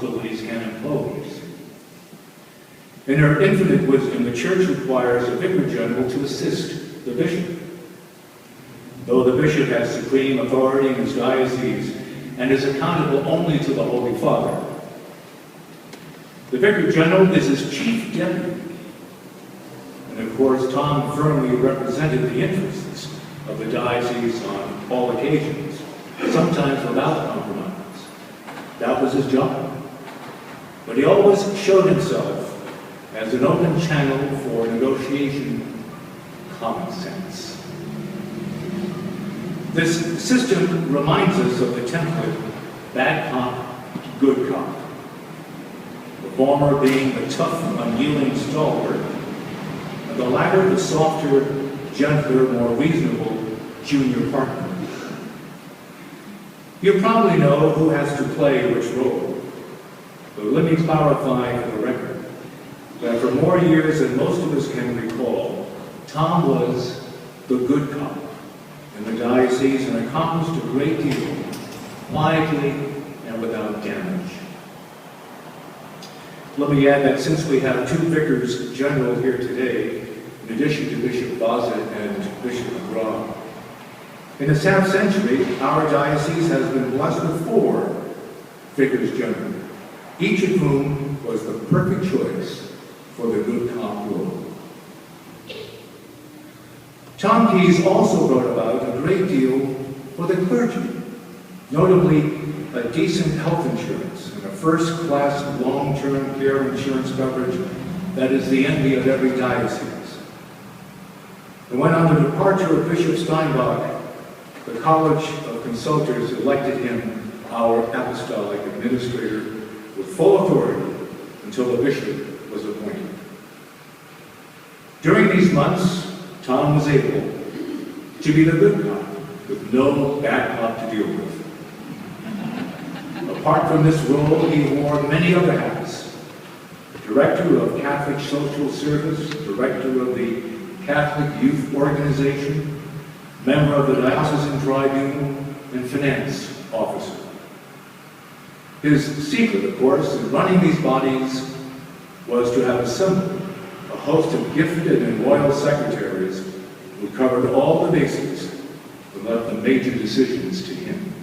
responsibilities can impose. In her infinite wisdom, the Church requires a vicar general to assist the bishop. Though the bishop has supreme authority in his diocese and is accountable only to the Holy Father, the vicar general is his chief deputy. And of course, Tom firmly represented the interests of the diocese on all occasions, sometimes without compromise. That was his job. But he always showed himself as an open channel for negotiation, common sense. This system reminds us of the template, bad cop, good cop. The former being the tough, unyielding stalwart, and the latter the softer, gentler, more reasonable junior partner. You probably know who has to play which role, but let me clarify for the record that for more years than most of us can recall, Tom was the good cop in the diocese and accomplished a great deal, quietly and without damage. Let me add that since we have two vicars general here today, in addition to Bishop Baza and Bishop McGraw, in this half century, our diocese has been blessed with 4 vicars general, each of whom was the perfect choice for the good cop role. Tom Keyes also brought about a great deal for the clergy, notably a decent health insurance and a first-class long-term care insurance coverage that is the envy of every diocese. And when on the departure of Bishop Steinbach, the College of Consultors elected him our apostolic administrator with full authority until the bishop was appointed. During these months, Tom was able to be the good cop with no bad cop to deal with. Apart from this role, he wore many other hats. Director of Catholic Social Service, Director of the Catholic Youth Organization, member of the Diocesan Tribunal, and finance officer. His secret, of course, in running these bodies was to have assembled a host of gifted and loyal secretaries who covered all the bases and left the major decisions to him.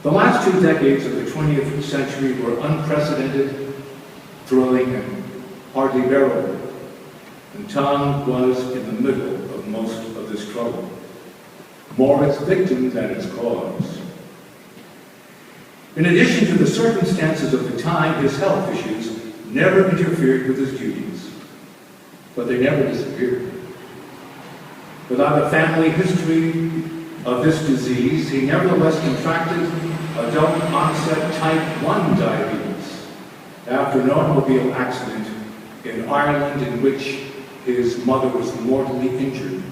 The last 2 decades of the 20th century were unprecedented, thrilling, and hardly bearable. And Tom was in the middle of most of this trouble, more its victim than its cause. In addition to the circumstances of the time, his health issues never interfered with his duties, but they never disappeared. Without a family history of this disease, he nevertheless contracted adult onset type 1 diabetes after an automobile accident in Ireland in which his mother was mortally injured.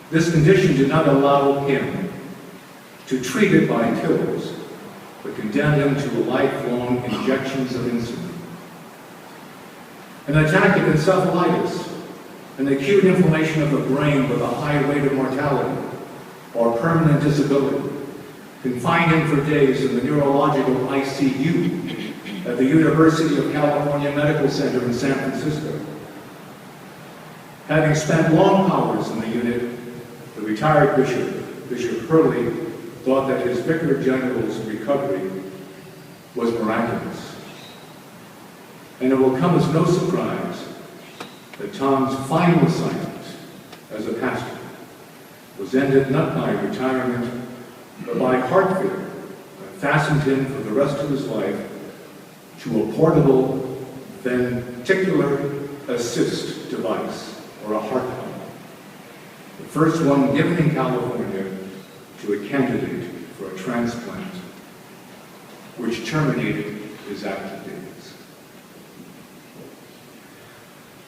This condition did not allow him to treat it by pills, but condemned him to lifelong injections of insulin. An attack of encephalitis, an acute inflammation of the brain with a high rate of mortality, or permanent disability, confined him for days in the neurological ICU at the University of California Medical Center in San Francisco. Having spent long hours in the unit, the retired bishop, Bishop Hurley, thought that his vicar general's recovery was miraculous. And it will come as no surprise that Tom's final assignment as a pastor was ended not by retirement, but by heart failure that fastened him for the rest of his life to a portable ventricular assist device, or a heart pump, the first one given in California to a candidate for a transplant, which terminated his active days.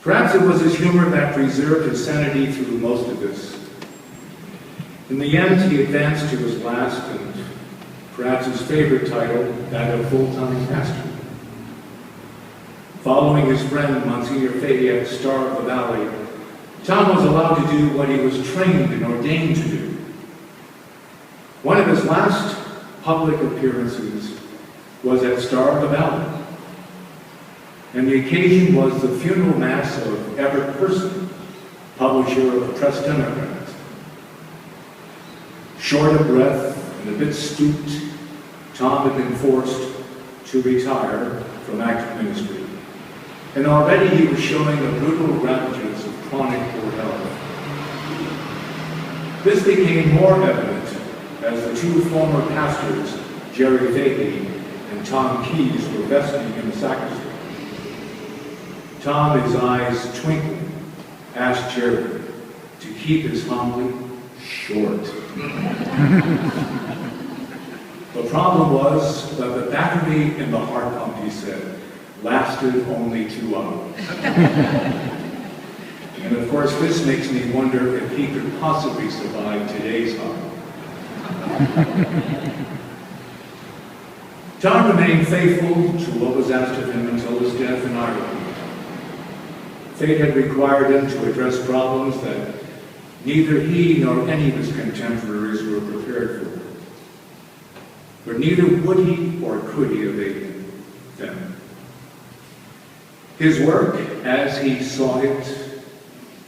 Perhaps it was his humor that preserved his sanity through most of this. In the end, he advanced to his last and perhaps his favorite title, that of full-time pastor. Following his friend, Monsignor Fayette's Star of the Valley, Tom was allowed to do what he was trained and ordained to do. One of his last public appearances was at Star of the Valley, and the occasion was the funeral mass of Everett Person, publisher of Press Democrat. Short of breath and a bit stooped, Tom had been forced to retire from active ministry, and already he was showing the brutal ravages of chronic poor health. This became more evident as the two former pastors, Jerry Fahey and Tom Keyes, were vestling in the sacristy. Tom, his eyes twinkling, asked Jerry to keep his homily short. The problem was that the battery in the heart pump, he said, lasted only 2 hours. And of course, this makes me wonder if he could possibly survive today's homily. Tom remained faithful to what was asked of him until his death in Ireland. Fate had required him to address problems that neither he nor any of his contemporaries were prepared for. But neither would he or could he evade them. His work, as he saw it,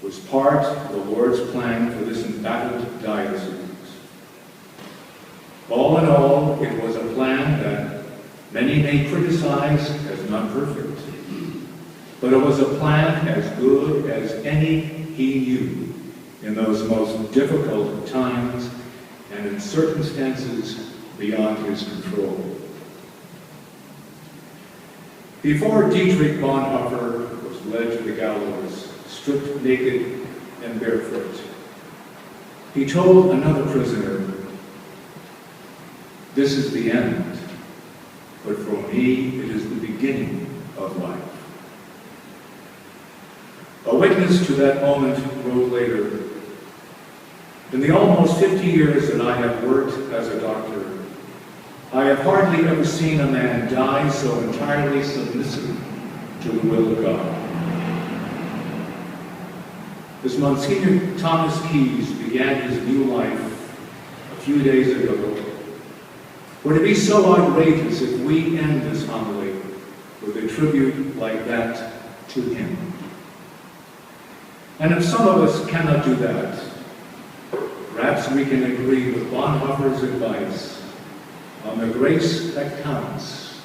was part of the Lord's plan for this embattled diocese. All in all, it was a plan that many may criticize as not perfect, but it was a plan as good as any he knew in those most difficult times and in circumstances beyond his control. Before Dietrich Bonhoeffer was led to the gallows, stripped naked and barefoot, he told another prisoner, "This is the end, but for me it is the beginning of life." A witness to that moment wrote later, "In the almost 50 years that I have worked as a doctor, I have hardly ever seen a man die so entirely submissive to the will of God." As Monsignor Thomas Keyes began his new life a few days ago, would it be so outrageous if we end this homily with a tribute like that to him? And if some of us cannot do that, perhaps we can agree with Bonhoeffer's advice on the grace that counts,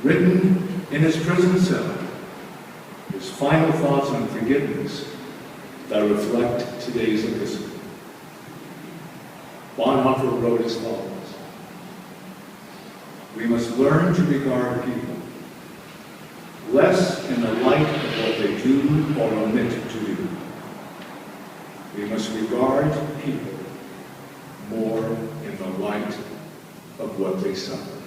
written in his prison cell, his final thoughts on forgiveness that reflect today's epistle. Bonhoeffer wrote as follows: "We must learn to regard people less in the light of what they do or omit to do. We must regard people more in the light of what they suffer."